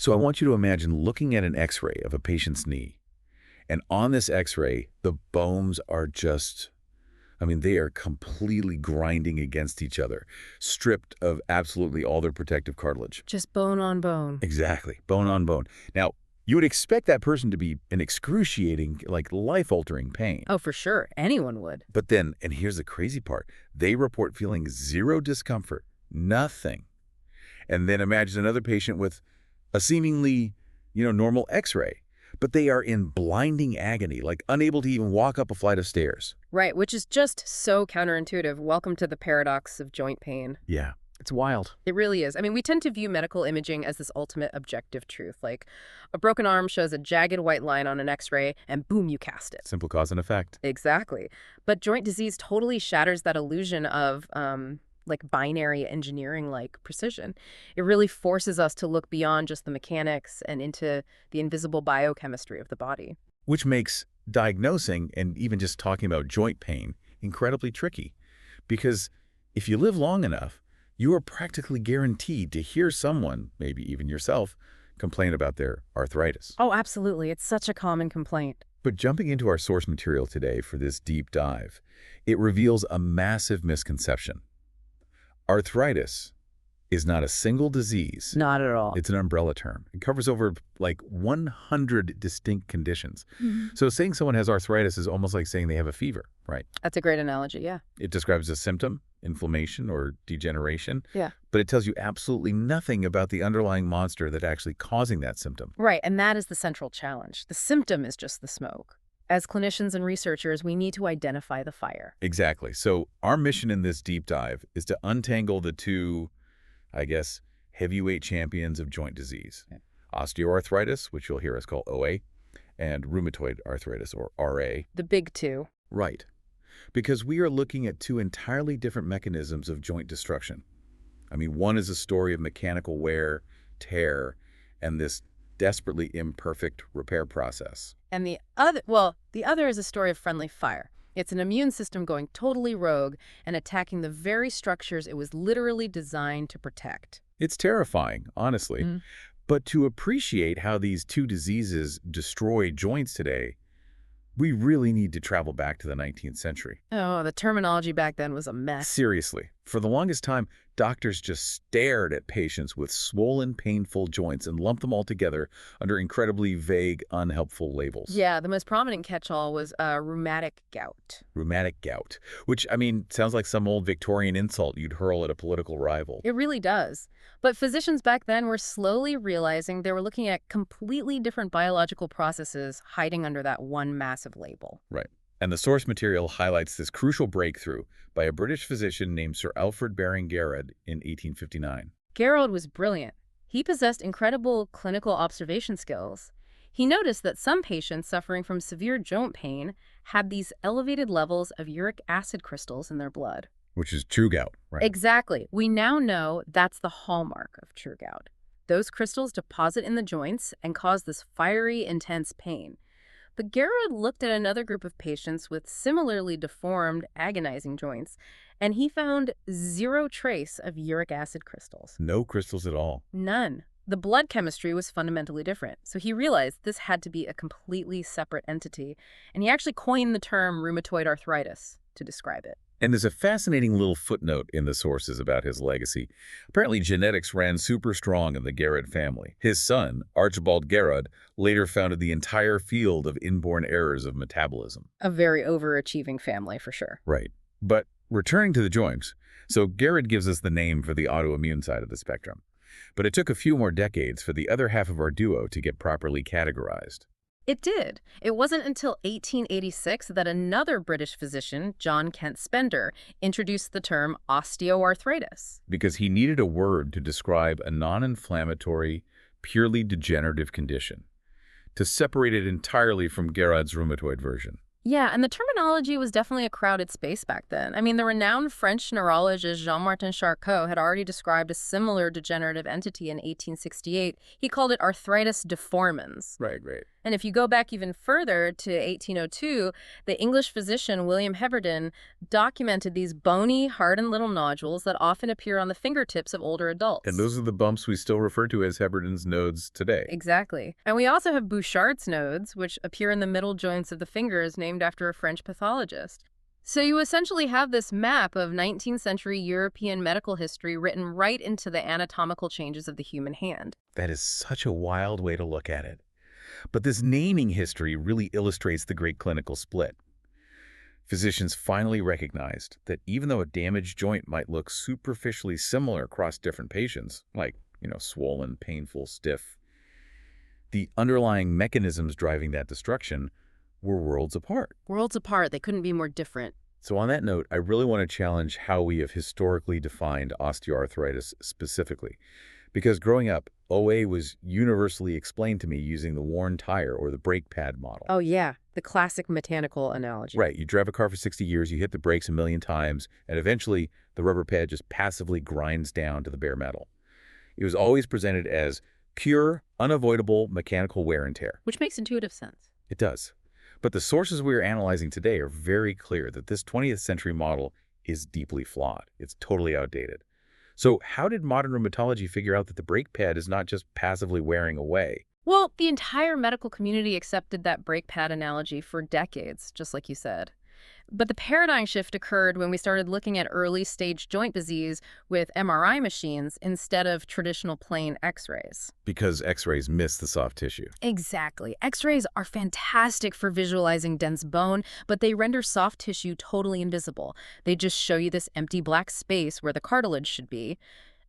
So I want you to imagine looking at an X-ray of a patient's knee. And on this X-ray, the bones are just, they are completely grinding against each other, stripped of absolutely all their protective cartilage. Just bone on bone. Exactly, bone on bone. Now, you would expect that person to be in excruciating, life-altering pain. Oh, for sure. Anyone would. But then, and here's the crazy part, they report feeling zero discomfort, nothing. And then imagine another patient with a seemingly, normal X-ray, but they are in blinding agony, unable to even walk up a flight of stairs. Right, which is just so counterintuitive. Welcome to the paradox of joint pain. Yeah, it's wild. It really is. We tend to view medical imaging as this ultimate objective truth. Like, a broken arm shows a jagged white line on an X-ray, and boom, you cast it. Simple cause and effect. Exactly. But joint disease totally shatters that illusion of, binary engineering-like precision. It really forces us to look beyond just the mechanics and into the invisible biochemistry of the body. Which makes diagnosing and even just talking about joint pain incredibly tricky. Because if you live long enough, you are practically guaranteed to hear someone, maybe even yourself, complain about their arthritis. Oh, absolutely. It's such a common complaint. But jumping into our source material today for this deep dive, it reveals a massive misconception. Arthritis is not a single disease. Not at all. It's an umbrella term. It covers over 100 distinct conditions. So saying someone has arthritis is almost like saying they have a fever, right? That's a great analogy, yeah. It describes a symptom, inflammation or degeneration. Yeah. But it tells you absolutely nothing about the underlying monster that's actually causing that symptom. Right, and that is the central challenge. The symptom is just the smoke. As clinicians and researchers, we need to identify the fire. Exactly. So our mission in this deep dive is to untangle the two, heavyweight champions of joint disease. Yeah. Osteoarthritis, which you'll hear us call OA, and rheumatoid arthritis, or RA. The big two. Right. Because we are looking at two entirely different mechanisms of joint destruction. One is a story of mechanical wear, tear, and this desperately imperfect repair process. And the other is a story of friendly fire. It's an immune system going totally rogue and attacking the very structures it was literally designed to protect. It's terrifying, honestly. But to appreciate how these two diseases destroy joints today, we really need to travel back to the 19th century. Oh, the terminology back then was a mess. Seriously. For the longest time, doctors just stared at patients with swollen, painful joints and lumped them all together under incredibly vague, unhelpful labels. Yeah, the most prominent catch-all was rheumatic gout. Rheumatic gout, which, sounds like some old Victorian insult you'd hurl at a political rival. It really does. But physicians back then were slowly realizing they were looking at completely different biological processes hiding under that one massive label. Right. And the source material highlights this crucial breakthrough by a British physician named Sir Alfred Baring-Garrod in 1859. Garrod was brilliant. He possessed incredible clinical observation skills. He noticed that some patients suffering from severe joint pain had these elevated levels of uric acid crystals in their blood. Which is true gout, right? Exactly. We now know that's the hallmark of true gout. Those crystals deposit in the joints and cause this fiery, intense pain. But Garrod looked at another group of patients with similarly deformed, agonizing joints, and he found zero trace of uric acid crystals. No crystals at all. None. The blood chemistry was fundamentally different, so he realized this had to be a completely separate entity, and he actually coined the term rheumatoid arthritis to describe it. And there's a fascinating little footnote in the sources about his legacy. Apparently, genetics ran super strong in the Garrod family. His son, Archibald Garrod, later founded the entire field of inborn errors of metabolism. A very overachieving family, for sure. Right. But returning to the joints, so Garrod gives us the name for the autoimmune side of the spectrum. But it took a few more decades for the other half of our duo to get properly categorized. It did. It wasn't until 1886 that another British physician, John Kent Spender, introduced the term osteoarthritis. Because he needed a word to describe a non-inflammatory, purely degenerative condition, to separate it entirely from Garrod's rheumatoid version. Yeah, and the terminology was definitely a crowded space back then. The renowned French neurologist Jean-Martin Charcot had already described a similar degenerative entity in 1868. He called it arthritis deformans. Right. And if you go back even further to 1802, the English physician William Heberden documented these bony, hardened little nodules that often appear on the fingertips of older adults. And those are the bumps we still refer to as Heberden's nodes today. Exactly. And we also have Bouchard's nodes, which appear in the middle joints of the fingers, named after a French pathologist. So you essentially have this map of 19th century European medical history written right into the anatomical changes of the human hand. That is such a wild way to look at it. But this naming history really illustrates the great clinical split. Physicians finally recognized that even though a damaged joint might look superficially similar across different patients, like, swollen, painful, stiff, the underlying mechanisms driving that destruction were worlds apart. Worlds apart, they couldn't be more different. So on that note, I really want to challenge how we have historically defined osteoarthritis specifically. Because growing up, OA was universally explained to me using the worn tire or the brake pad model. Oh, yeah, the classic mechanical analogy. Right, you drive a car for 60 years, you hit the brakes a million times, and eventually the rubber pad just passively grinds down to the bare metal. It was always presented as pure, unavoidable mechanical wear and tear. Which makes intuitive sense. It does. But the sources we are analyzing today are very clear that this 20th century model is deeply flawed. It's totally outdated. So how did modern rheumatology figure out that the brake pad is not just passively wearing away? Well, the entire medical community accepted that brake pad analogy for decades, just like you said. But the paradigm shift occurred when we started looking at early-stage joint disease with MRI machines instead of traditional plain X-rays. Because X-rays miss the soft tissue. Exactly. X-rays are fantastic for visualizing dense bone, but they render soft tissue totally invisible. They just show you this empty black space where the cartilage should be.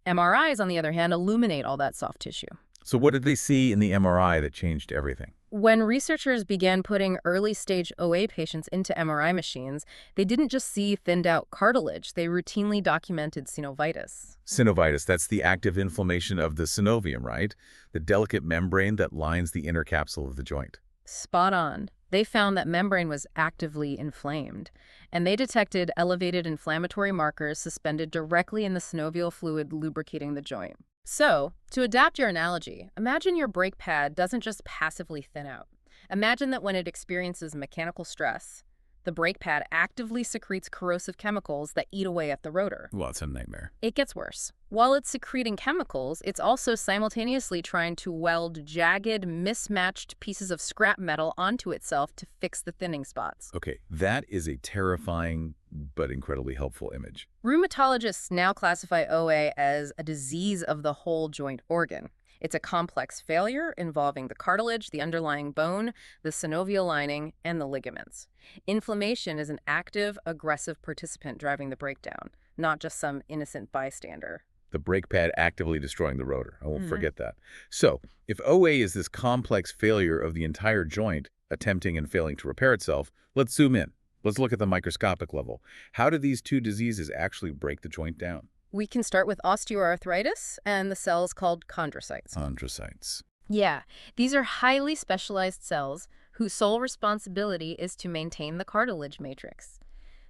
MRIs, on the other hand, illuminate all that soft tissue. So what did they see in the MRI that changed everything? When researchers began putting early-stage OA patients into MRI machines, they didn't just see thinned-out cartilage. They routinely documented synovitis. Synovitis, that's the active inflammation of the synovium, right? The delicate membrane that lines the inner capsule of the joint. Spot on. They found that membrane was actively inflamed, and they detected elevated inflammatory markers suspended directly in the synovial fluid lubricating the joint. So, to adapt your analogy, imagine your brake pad doesn't just passively thin out. Imagine that when it experiences mechanical stress, the brake pad actively secretes corrosive chemicals that eat away at the rotor. Well, it's a nightmare. It gets worse. While it's secreting chemicals, it's also simultaneously trying to weld jagged, mismatched pieces of scrap metal onto itself to fix the thinning spots. Okay, that is a terrifying but incredibly helpful image. Rheumatologists now classify OA as a disease of the whole joint organ. It's a complex failure involving the cartilage, the underlying bone, the synovial lining, and the ligaments. Inflammation is an active, aggressive participant driving the breakdown, not just some innocent bystander. The brake pad actively destroying the rotor. I won't forget that. So, if OA is this complex failure of the entire joint attempting and failing to repair itself, let's zoom in. Let's look at the microscopic level. How do these two diseases actually break the joint down? We can start with osteoarthritis and the cells called chondrocytes. Chondrocytes. Yeah, these are highly specialized cells whose sole responsibility is to maintain the cartilage matrix.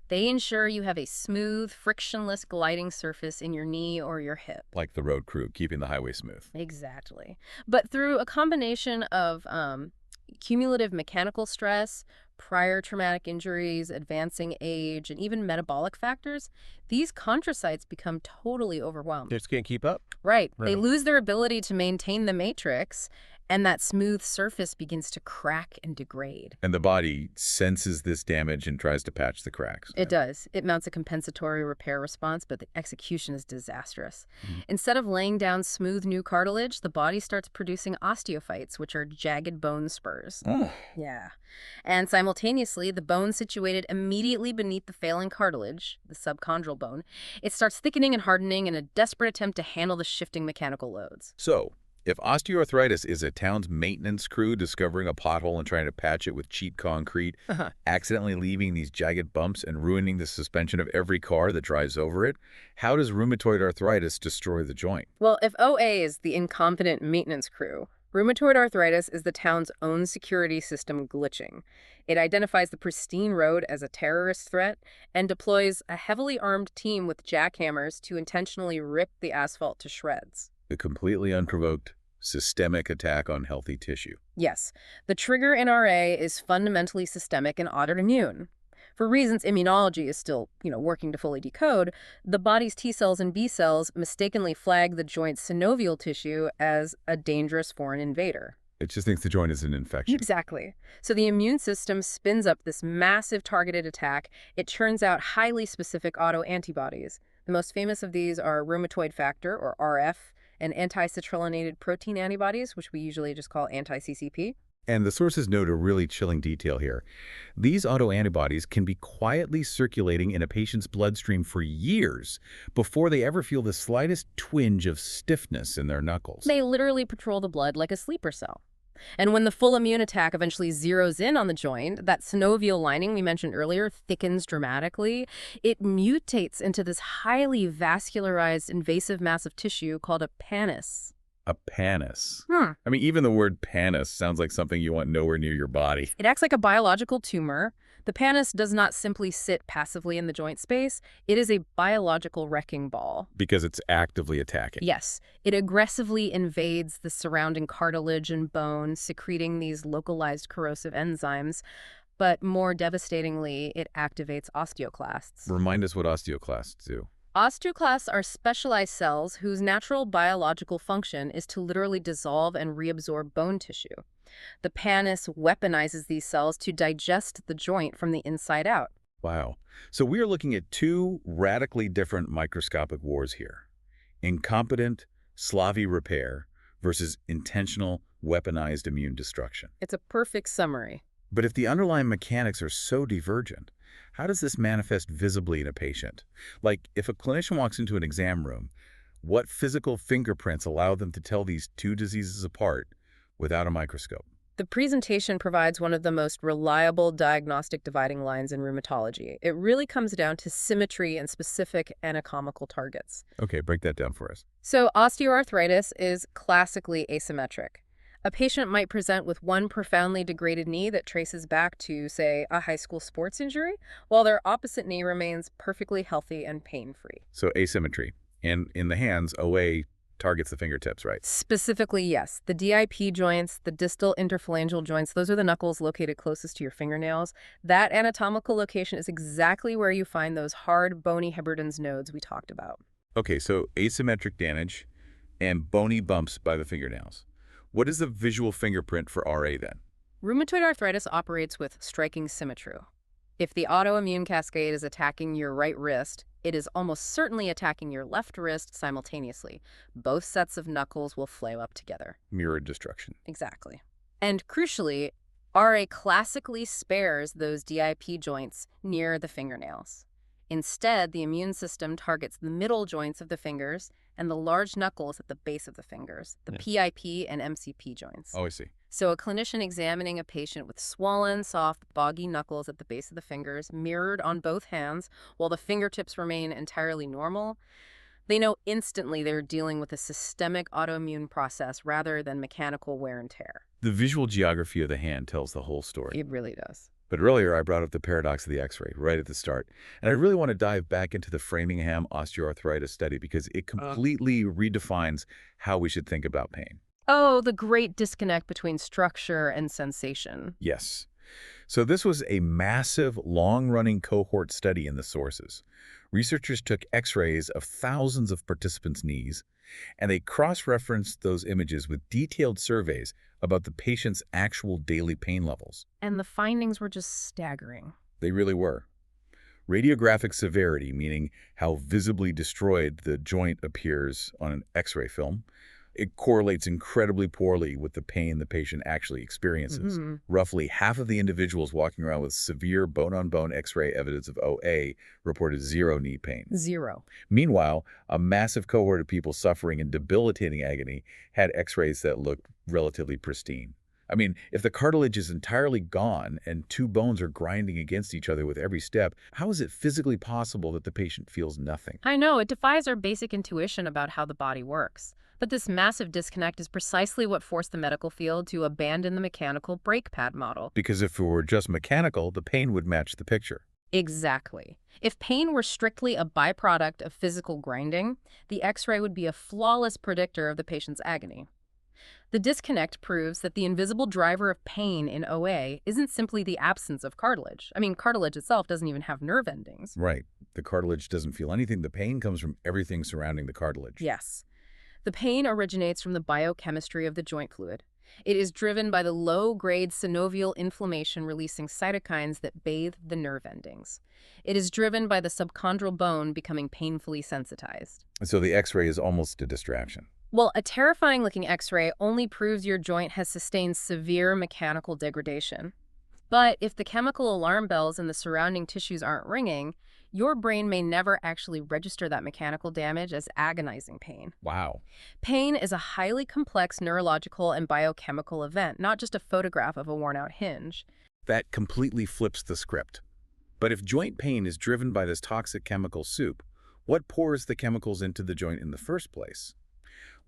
They ensure you have a smooth, frictionless gliding surface in your knee or your hip. Like the road crew, keeping the highway smooth. Exactly. But through a combination of cumulative mechanical stress, prior traumatic injuries, advancing age, and even metabolic factors, these chondrocytes become totally overwhelmed. They just can't keep up. Right. Right. They lose their ability to maintain the matrix, and that smooth surface begins to crack and degrade. And the body senses this damage and tries to patch the cracks. It does. It mounts a compensatory repair response, but the execution is disastrous. Instead of laying down smooth new cartilage, the body starts producing osteophytes, which are jagged bone spurs. Oh. Yeah. And simultaneously, the bone situated immediately beneath the failing cartilage, the subchondral bone, it starts thickening and hardening in a desperate attempt to handle the shifting mechanical loads. So, if osteoarthritis is a town's maintenance crew discovering a pothole and trying to patch it with cheap concrete, accidentally leaving these jagged bumps and ruining the suspension of every car that drives over it, how does rheumatoid arthritis destroy the joint? Well, if OA is the incompetent maintenance crew, rheumatoid arthritis is the town's own security system glitching. It identifies the pristine road as a terrorist threat and deploys a heavily armed team with jackhammers to intentionally rip the asphalt to shreds. The completely unprovoked Systemic attack on healthy tissue. Yes, the trigger in RA is fundamentally systemic and autoimmune. For reasons immunology is still, working to fully decode, the body's T cells and B cells mistakenly flag the joint's synovial tissue as a dangerous foreign invader. It just thinks the joint is an infection. Exactly. So the immune system spins up this massive targeted attack. It churns out highly specific autoantibodies. The most famous of these are rheumatoid factor, or RF, and anti-citrullonated protein antibodies, which we usually just call anti-CCP. And the sources note a really chilling detail here. These autoantibodies can be quietly circulating in a patient's bloodstream for years before they ever feel the slightest twinge of stiffness in their knuckles. They literally patrol the blood like a sleeper cell. And when the full immune attack eventually zeroes in on the joint, that synovial lining we mentioned earlier thickens dramatically. It mutates into this highly vascularized invasive mass of tissue called a pannus. A pannus. I mean, even the word pannus sounds like something you want nowhere near your body. It acts like a biological tumor. The pannus does not simply sit passively in the joint space. It is a biological wrecking ball. Because it's actively attacking. Yes. It aggressively invades the surrounding cartilage and bone, secreting these localized corrosive enzymes. But more devastatingly, it activates osteoclasts. Remind us what osteoclasts do. Osteoclasts are specialized cells whose natural biological function is to literally dissolve and reabsorb bone tissue. The pannus weaponizes these cells to digest the joint from the inside out. Wow. So we are looking at two radically different microscopic wars here. Incompetent, slavy repair versus intentional, weaponized immune destruction. It's a perfect summary. But if the underlying mechanics are so divergent, how does this manifest visibly in a patient? Like, if a clinician walks into an exam room, what physical fingerprints allow them to tell these two diseases apart without a microscope? The presentation provides one of the most reliable diagnostic dividing lines in rheumatology. It really comes down to symmetry and specific anatomical targets. Okay, break that down for us. So osteoarthritis is classically asymmetric. A patient might present with one profoundly degraded knee that traces back to, say, a high school sports injury, while their opposite knee remains perfectly healthy and pain-free. So asymmetry. And in the hands, OA targets the fingertips, right? Specifically, yes. The DIP joints, the distal interphalangeal joints, those are the knuckles located closest to your fingernails. That anatomical location is exactly where you find those hard, bony Heberden's nodes we talked about. Okay, so asymmetric damage and bony bumps by the fingernails. What is the visual fingerprint for RA then? Rheumatoid arthritis operates with striking symmetry. If the autoimmune cascade is attacking your right wrist, it is almost certainly attacking your left wrist simultaneously. Both sets of knuckles will flame up together. Mirrored destruction. Exactly. And crucially, RA classically spares those DIP joints near the fingernails. Instead, the immune system targets the middle joints of the fingers and the large knuckles at the base of the fingers, the PIP and MCP joints. Oh, I see. So a clinician examining a patient with swollen, soft, boggy knuckles at the base of the fingers, mirrored on both hands, while the fingertips remain entirely normal, they know instantly they're dealing with a systemic autoimmune process rather than mechanical wear and tear. The visual geography of the hand tells the whole story. It really does. But earlier, I brought up the paradox of the X-ray right at the start. And I really want to dive back into the Framingham osteoarthritis study because it completely redefines how we should think about pain. Oh, the great disconnect between structure and sensation. Yes. So this was a massive, long-running cohort study in the sources. Researchers took X-rays of thousands of participants' knees, and they cross-referenced those images with detailed surveys about the patient's actual daily pain levels. And the findings were just staggering. They really were. Radiographic severity, meaning how visibly destroyed the joint appears on an X-ray film, it correlates incredibly poorly with the pain the patient actually experiences. Roughly half of the individuals walking around with severe bone-on-bone X-ray evidence of OA reported zero knee pain. Zero. Meanwhile, a massive cohort of people suffering in debilitating agony had X-rays that looked relatively pristine. I mean, if the cartilage is entirely gone and two bones are grinding against each other with every step, how is it physically possible that the patient feels nothing? I know, it defies our basic intuition about how the body works. But this massive disconnect is precisely what forced the medical field to abandon the mechanical brake pad model. Because if it were just mechanical, the pain would match the picture. Exactly. If pain were strictly a byproduct of physical grinding, the X-ray would be a flawless predictor of the patient's agony. The disconnect proves that the invisible driver of pain in OA isn't simply the absence of cartilage. I mean, cartilage itself doesn't even have nerve endings. Right. The cartilage doesn't feel anything. The pain comes from everything surrounding the cartilage. Yes. The pain originates from the biochemistry of the joint fluid. It is driven by the low-grade synovial inflammation releasing cytokines that bathe the nerve endings. It is driven by the subchondral bone becoming painfully sensitized. So the X-ray is almost a distraction. Well, a terrifying-looking X-ray only proves your joint has sustained severe mechanical degradation. But if the chemical alarm bells in the surrounding tissues aren't ringing, your brain may never actually register that mechanical damage as agonizing pain. Wow. Pain is a highly complex neurological and biochemical event, not just a photograph of a worn-out hinge. That completely flips the script. But if joint pain is driven by this toxic chemical soup, what pours the chemicals into the joint in the first place?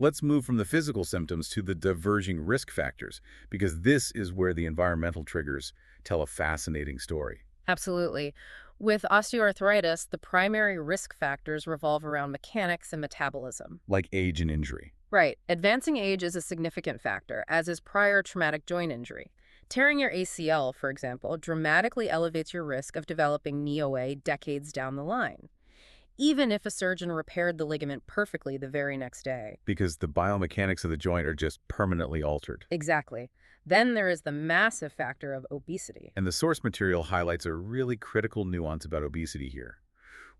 Let's move from the physical symptoms to the diverging risk factors, because this is where the environmental triggers tell a fascinating story. Absolutely. With osteoarthritis, the primary risk factors revolve around mechanics and metabolism. Like age and injury. Right. Advancing age is a significant factor, as is prior traumatic joint injury. Tearing your ACL, for example, dramatically elevates your risk of developing knee OA decades down the line, even if a surgeon repaired the ligament perfectly the very next day. Because the biomechanics of the joint are just permanently altered. Exactly. Then there is the massive factor of obesity. And the source material highlights a really critical nuance about obesity here.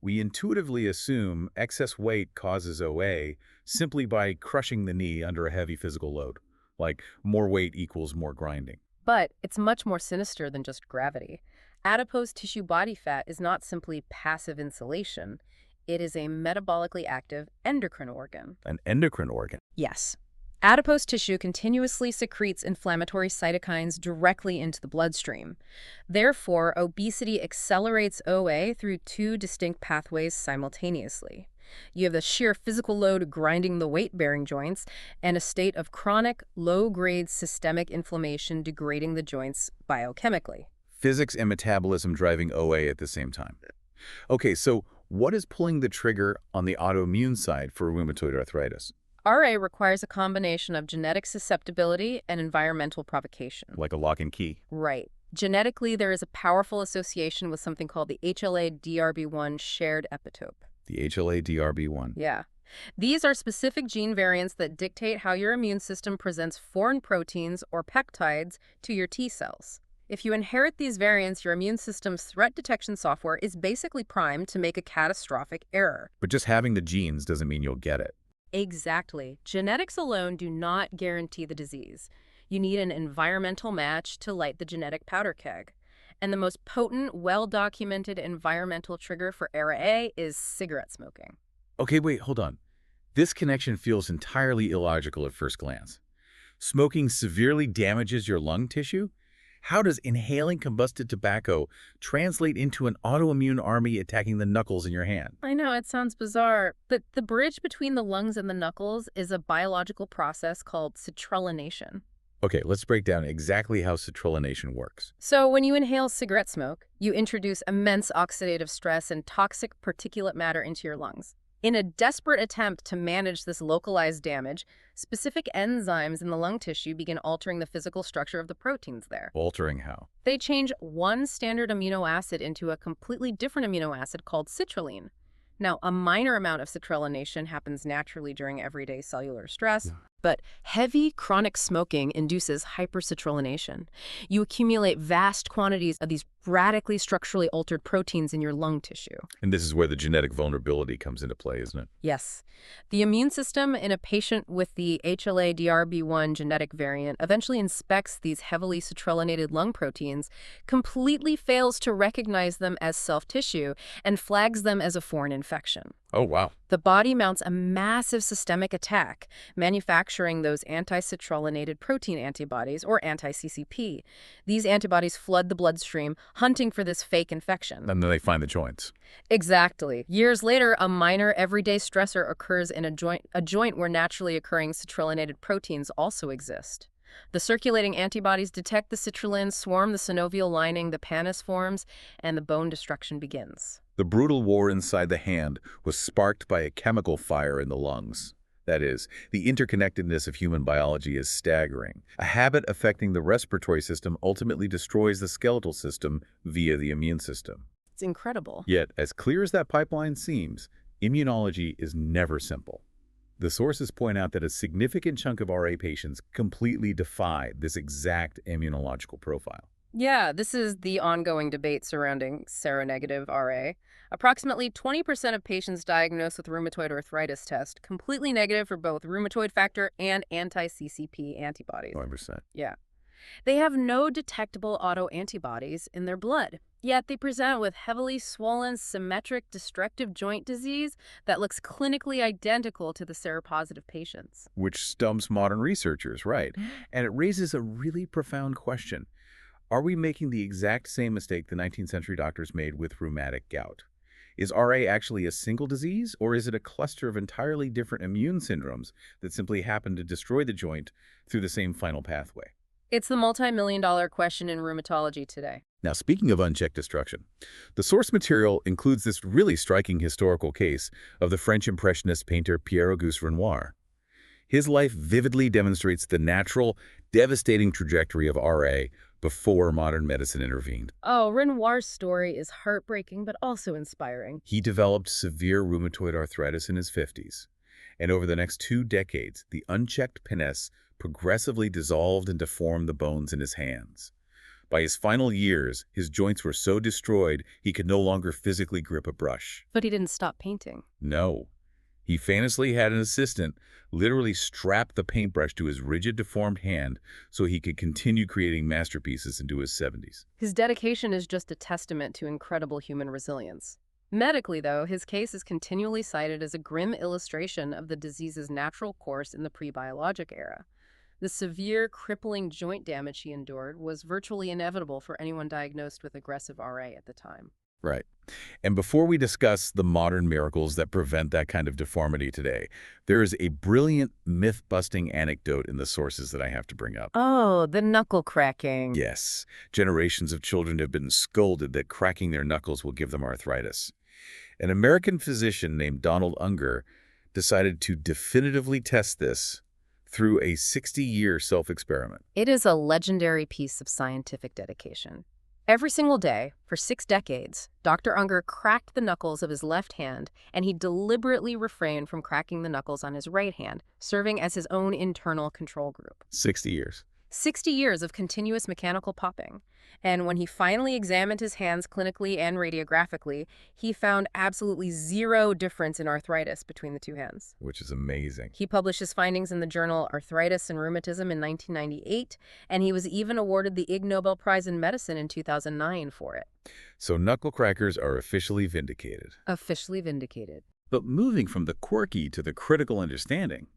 We intuitively assume excess weight causes OA simply by crushing the knee under a heavy physical load, like more weight equals more grinding. But it's much more sinister than just gravity. Adipose tissue body fat is not simply passive insulation. It is a metabolically active endocrine organ. An endocrine organ? Yes. Adipose tissue continuously secretes inflammatory cytokines directly into the bloodstream. Therefore, obesity accelerates OA through two distinct pathways simultaneously. You have the sheer physical load grinding the weight-bearing joints and a state of chronic, low-grade systemic inflammation degrading the joints biochemically. Physics and metabolism driving OA at the same time. Okay, so what is pulling the trigger on the autoimmune side for rheumatoid arthritis? RA requires a combination of genetic susceptibility and environmental provocation. Like a lock and key. Right. Genetically, there is a powerful association with something called the HLA-DRB1 shared epitope. The HLA-DRB1. Yeah. These are specific gene variants that dictate how your immune system presents foreign proteins or peptides to your T cells. If you inherit these variants, your immune system's threat detection software is basically primed to make a catastrophic error. But just having the genes doesn't mean you'll get it. Exactly. Genetics alone do not guarantee the disease. You need an environmental match to light the genetic powder keg. And the most potent, well-documented environmental trigger for RA is cigarette smoking. Okay, wait, hold on. This connection feels entirely illogical at first glance. Smoking severely damages your lung tissue? How does inhaling combusted tobacco translate into an autoimmune army attacking the knuckles in your hand? I know, it sounds bizarre, but the bridge between the lungs and the knuckles is a biological process called citrullination. Okay, let's break down exactly how citrullination works. So when you inhale cigarette smoke, you introduce immense oxidative stress and toxic particulate matter into your lungs. In a desperate attempt to manage this localized damage, specific enzymes in the lung tissue begin altering the physical structure of the proteins there. Altering how? They change one standard amino acid into a completely different amino acid called citrulline. Now, a minor amount of citrullination happens naturally during everyday cellular stress, but heavy chronic smoking induces hypercitrullination. You accumulate vast quantities of these radically structurally altered proteins in your lung tissue. And this is where the genetic vulnerability comes into play, isn't it? Yes. The immune system in a patient with the HLA-DRB1 genetic variant eventually inspects these heavily citrullinated lung proteins, completely fails to recognize them as self-tissue, and flags them as a foreign infection. Oh, wow. The body mounts a massive systemic attack, manufacturing those anti-citrullinated protein antibodies, or anti-CCP. These antibodies flood the bloodstream, hunting for this fake infection. And then they find the joints. Exactly. Years later, a minor everyday stressor occurs in a joint where naturally occurring citrullinated proteins also exist. The circulating antibodies detect the citrulline, swarm the synovial lining, the pannus forms, and the bone destruction begins. The brutal war inside the hand was sparked by a chemical fire in the lungs. That is, the interconnectedness of human biology is staggering. A habit affecting the respiratory system ultimately destroys the skeletal system via the immune system. It's incredible. Yet, as clear as that pipeline seems, immunology is never simple. The sources point out that a significant chunk of RA patients completely defy this exact immunological profile. Yeah, this is the ongoing debate surrounding seronegative RA. Approximately 20% of patients diagnosed with rheumatoid arthritis test completely negative for both rheumatoid factor and anti-CCP antibodies. 100%. Yeah. They have no detectable autoantibodies in their blood, yet they present with heavily swollen, symmetric, destructive joint disease that looks clinically identical to the seropositive patients. Which stumps modern researchers, right? And it raises a really profound question. Are we making the exact same mistake the 19th century doctors made with rheumatic gout? Is RA actually a single disease, or is it a cluster of entirely different immune syndromes that simply happen to destroy the joint through the same final pathway? It's the multi-million-dollar question in rheumatology today. Now, speaking of unchecked destruction, the source material includes this really striking historical case of the French Impressionist painter Pierre-Auguste Renoir. His life vividly demonstrates the natural, devastating trajectory of RA before modern medicine intervened. Oh, Renoir's story is heartbreaking but also inspiring. He developed severe rheumatoid arthritis in his 50s, and over the next 2 decades, the unchecked pinesse progressively dissolved and deformed the bones in his hands. By his final years, his joints were so destroyed he could no longer physically grip a brush. But he didn't stop painting. No. He famously had an assistant literally strap the paintbrush to his rigid, deformed hand so he could continue creating masterpieces into his 70s. His dedication is just a testament to incredible human resilience. Medically, though, his case is continually cited as a grim illustration of the disease's natural course in the pre-biologic era. The severe, crippling joint damage he endured was virtually inevitable for anyone diagnosed with aggressive RA at the time. Right. And before we discuss the modern miracles that prevent that kind of deformity today, there is a brilliant myth-busting anecdote in the sources that I have to bring up. Oh, the knuckle cracking. Yes, generations of children have been scolded that cracking their knuckles will give them arthritis. An American physician named Donald Unger decided to definitively test this through a 60-year self-experiment. It is a legendary piece of scientific dedication. Every single day, for 6 decades, Dr. Unger cracked the knuckles of his left hand, and he deliberately refrained from cracking the knuckles on his right hand, serving as his own internal control group. 60 years. 60 years of continuous mechanical popping. And when he finally examined his hands clinically and radiographically, he found absolutely zero difference in arthritis between the two hands. Which is amazing. He published his findings in the journal Arthritis and Rheumatism in 1998, and he was even awarded the Ig Nobel Prize in Medicine in 2009 for it. So knuckle crackers are officially vindicated. Officially vindicated. But moving from the quirky to the critical understanding,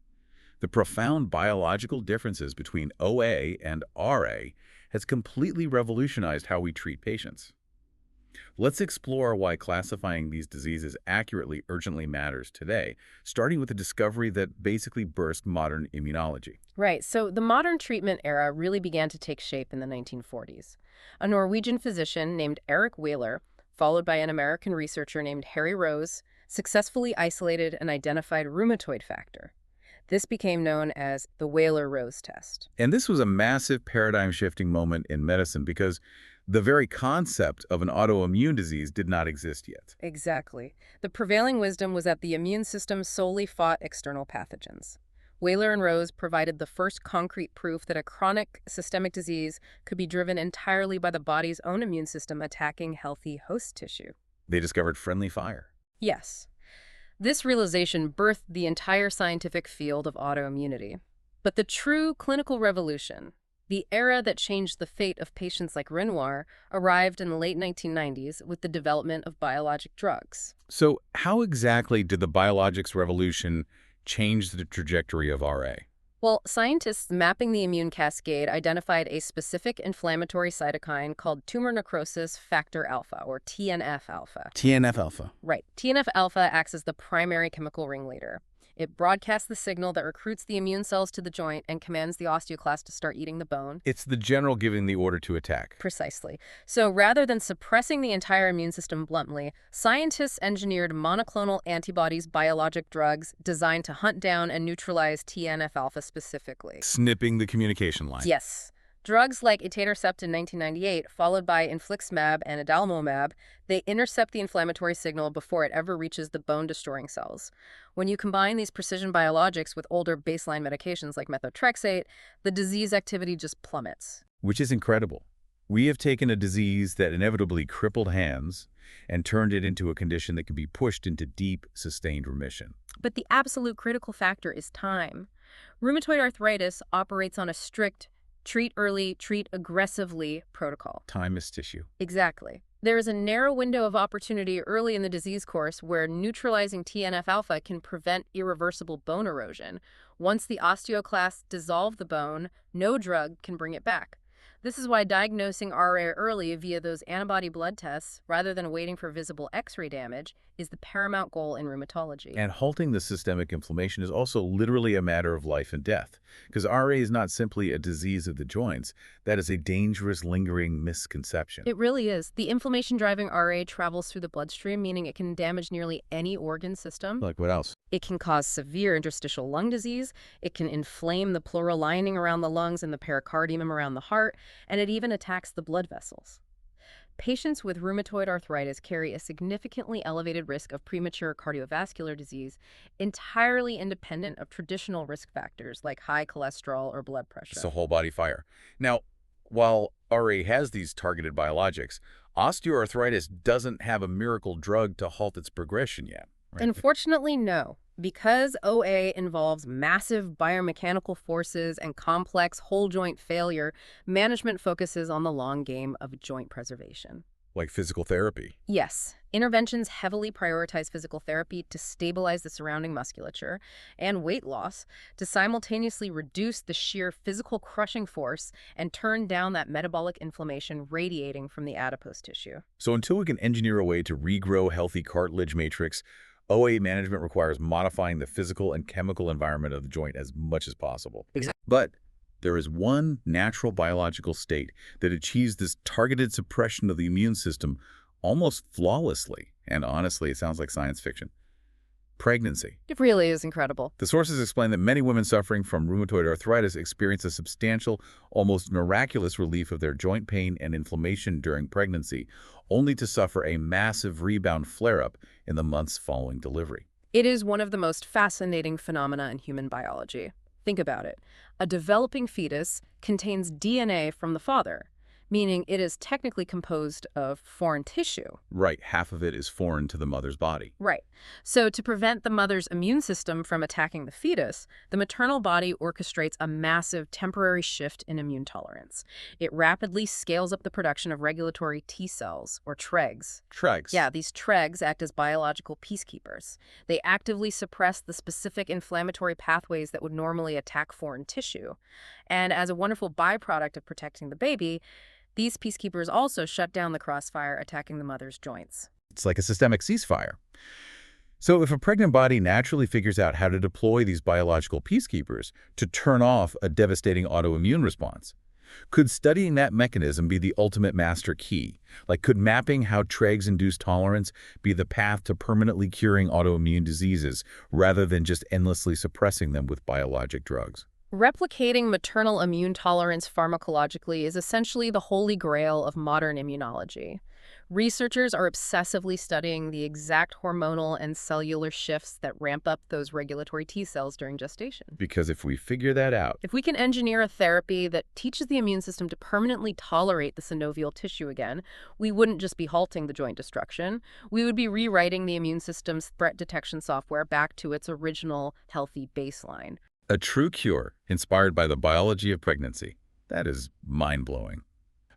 the profound biological differences between OA and RA has completely revolutionized how we treat patients. Let's explore why classifying these diseases accurately urgently matters today, starting with the discovery that basically birthed modern immunology. Right, so the modern treatment era really began to take shape in the 1940s. A Norwegian physician named Eric Whaler, followed by an American researcher named Harry Rose, successfully isolated and identified rheumatoid factor. This became known as the Whaler-Rose test. And this was a massive paradigm-shifting moment in medicine because the very concept of an autoimmune disease did not exist yet. Exactly. The prevailing wisdom was that the immune system solely fought external pathogens. Whaler and Rose provided the first concrete proof that a chronic systemic disease could be driven entirely by the body's own immune system attacking healthy host tissue. They discovered friendly fire. Yes. This realization birthed the entire scientific field of autoimmunity. But the true clinical revolution, the era that changed the fate of patients like Renoir, arrived in the late 1990s with the development of biologic drugs. So how exactly did the biologics revolution change the trajectory of RA? Well, scientists mapping the immune cascade identified a specific inflammatory cytokine called tumor necrosis factor alpha, or TNF-alpha. TNF-alpha. Right. TNF-alpha acts as the primary chemical ringleader. It broadcasts the signal that recruits the immune cells to the joint and commands the osteoclast to start eating the bone. It's the general giving the order to attack. Precisely. So rather than suppressing the entire immune system bluntly, scientists engineered monoclonal antibodies, biologic drugs designed to hunt down and neutralize TNF-alpha specifically. Snipping the communication line. Yes. Drugs like etanercept in 1998, followed by infliximab and adalimumab, they intercept the inflammatory signal before it ever reaches the bone-destroying cells. When you combine these precision biologics with older baseline medications like methotrexate, the disease activity just plummets. Which is incredible. We have taken a disease that inevitably crippled hands and turned it into a condition that can be pushed into deep, sustained remission. But the absolute critical factor is time. Rheumatoid arthritis operates on a strict treat early, treat aggressively protocol. Time is tissue. Exactly. There is a narrow window of opportunity early in the disease course where neutralizing TNF-alpha can prevent irreversible bone erosion. Once the osteoclasts dissolve the bone, no drug can bring it back. This is why diagnosing RA early via those antibody blood tests, rather than waiting for visible X-ray damage, is the paramount goal in rheumatology. And halting the systemic inflammation is also literally a matter of life and death, because RA is not simply a disease of the joints. That is a dangerous, lingering misconception. It really is. The inflammation-driving RA travels through the bloodstream, meaning it can damage nearly any organ system. Like what else? It can cause severe interstitial lung disease, it can inflame the pleural lining around the lungs and the pericardium around the heart, and it even attacks the blood vessels. Patients with rheumatoid arthritis carry a significantly elevated risk of premature cardiovascular disease, entirely independent of traditional risk factors like high cholesterol or blood pressure. It's a whole body fire. Now, while RA has these targeted biologics, osteoarthritis doesn't have a miracle drug to halt its progression yet. Right? Unfortunately, no. Because OA involves massive biomechanical forces and complex whole joint failure, management focuses on the long game of joint preservation. Like physical therapy. Yes, interventions heavily prioritize physical therapy to stabilize the surrounding musculature and weight loss to simultaneously reduce the sheer physical crushing force and turn down that metabolic inflammation radiating from the adipose tissue. So until we can engineer a way to regrow healthy cartilage matrix, OA management requires modifying the physical and chemical environment of the joint as much as possible. Exactly. But there is one natural biological state that achieves this targeted suppression of the immune system almost flawlessly. And honestly, it sounds like science fiction. Pregnancy. It really is incredible. The sources explain that many women suffering from rheumatoid arthritis experience a substantial, almost miraculous relief of their joint pain and inflammation during pregnancy, only to suffer a massive rebound flare-up in the months following delivery. It is one of the most fascinating phenomena in human biology. Think about it. A developing fetus contains DNA from the father, meaning it is technically composed of foreign tissue. Right, half of it is foreign to the mother's body. Right. So to prevent the mother's immune system from attacking the fetus, the maternal body orchestrates a massive temporary shift in immune tolerance. It rapidly scales up the production of regulatory T cells, or TREGs. TREGs? Yeah, these TREGs act as biological peacekeepers. They actively suppress the specific inflammatory pathways that would normally attack foreign tissue. And as a wonderful byproduct of protecting the baby, these peacekeepers also shut down the crossfire attacking the mother's joints. It's like a systemic ceasefire. So if a pregnant body naturally figures out how to deploy these biological peacekeepers to turn off a devastating autoimmune response, could studying that mechanism be the ultimate master key? Like, could mapping how TREGs induce tolerance be the path to permanently curing autoimmune diseases rather than just endlessly suppressing them with biologic drugs? Replicating maternal immune tolerance pharmacologically is essentially the holy grail of modern immunology. Researchers are obsessively studying the exact hormonal and cellular shifts that ramp up those regulatory T cells during gestation. Because if we figure that out, if we can engineer a therapy that teaches the immune system to permanently tolerate the synovial tissue again, we wouldn't just be halting the joint destruction. We would be rewriting the immune system's threat detection software back to its original healthy baseline. A true cure inspired by the biology of pregnancy. That is mind-blowing.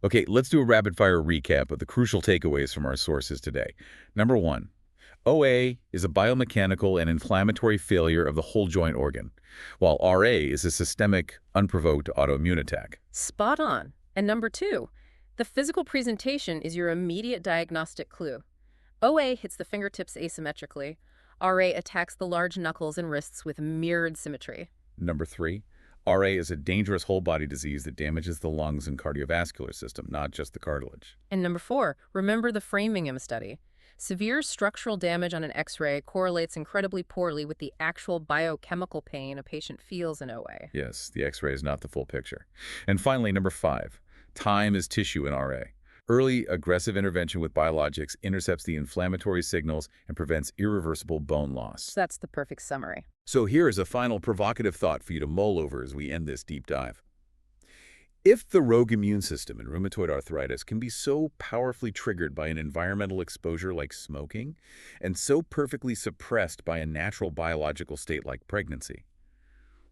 Okay, let's do a rapid-fire recap of the crucial takeaways from our sources today. Number 1, OA is a biomechanical and inflammatory failure of the whole joint organ, while RA is a systemic, unprovoked autoimmune attack. Spot on. And number 2, the physical presentation is your immediate diagnostic clue. OA hits the fingertips asymmetrically. RA attacks the large knuckles and wrists with mirrored symmetry. Number 3, RA is a dangerous whole-body disease that damages the lungs and cardiovascular system, not just the cartilage. And number 4, remember the Framingham study. Severe structural damage on an X-ray correlates incredibly poorly with the actual biochemical pain a patient feels in OA. Yes, the X-ray is not the full picture. And finally, number 5, time is tissue in RA. Early, aggressive intervention with biologics intercepts the inflammatory signals and prevents irreversible bone loss. So that's the perfect summary. So here is a final provocative thought for you to mull over as we end this deep dive. If the rogue immune system in rheumatoid arthritis can be so powerfully triggered by an environmental exposure like smoking, and so perfectly suppressed by a natural biological state like pregnancy,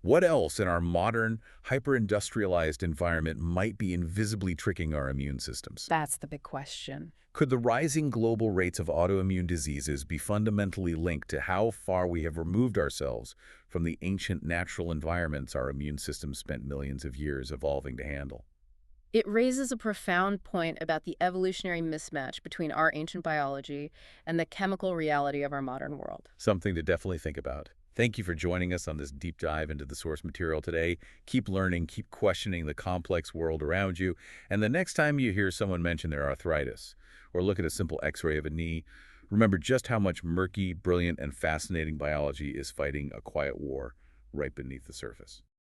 what else in our modern, hyper-industrialized environment might be invisibly tricking our immune systems? That's the big question. Could the rising global rates of autoimmune diseases be fundamentally linked to how far we have removed ourselves from the ancient natural environments our immune system spent millions of years evolving to handle? It raises a profound point about the evolutionary mismatch between our ancient biology and the chemical reality of our modern world. Something to definitely think about. Thank you for joining us on this deep dive into the source material today. Keep learning, keep questioning the complex world around you, and the next time you hear someone mention their arthritis, or look at a simple X-ray of a knee, remember just how much murky, brilliant, and fascinating biology is fighting a quiet war right beneath the surface.